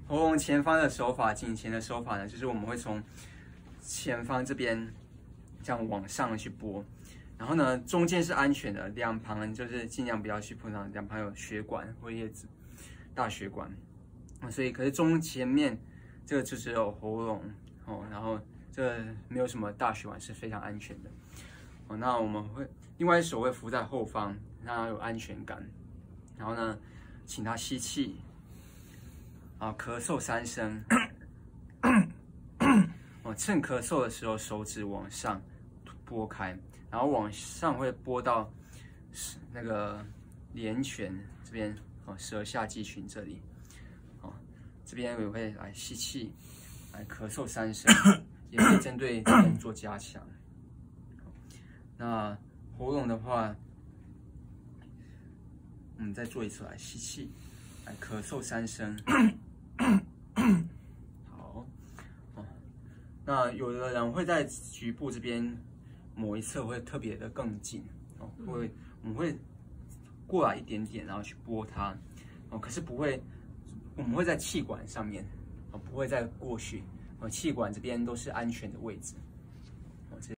喉咙前方的手法，颈前的手法呢，就是我们会从前方这边这样往上去拨，然后呢，中间是安全的，两旁就是尽量不要去碰到，两旁有血管或叶子、大血管，所以可是前面这个就只有喉咙哦，然后这没有什么大血管，是非常安全的哦。那我们会另外手会扶在后方，让他有安全感，然后呢，请他吸气。咳嗽3声，趁咳嗽的时候，手指往上拨开，然后往上会拨到那个连泉这边，舌下肌群这里，这边我会来吸气，来咳嗽3声，也可以针对这边做加强。那喉咙的话，我们再做一次，来吸气，来咳嗽3声。好，那有的人会在局部这边某一侧会特别的更紧我们会过来一点点，然后去拨它可是不会，我们会在气管上面不会再过去气管这边都是安全的位置。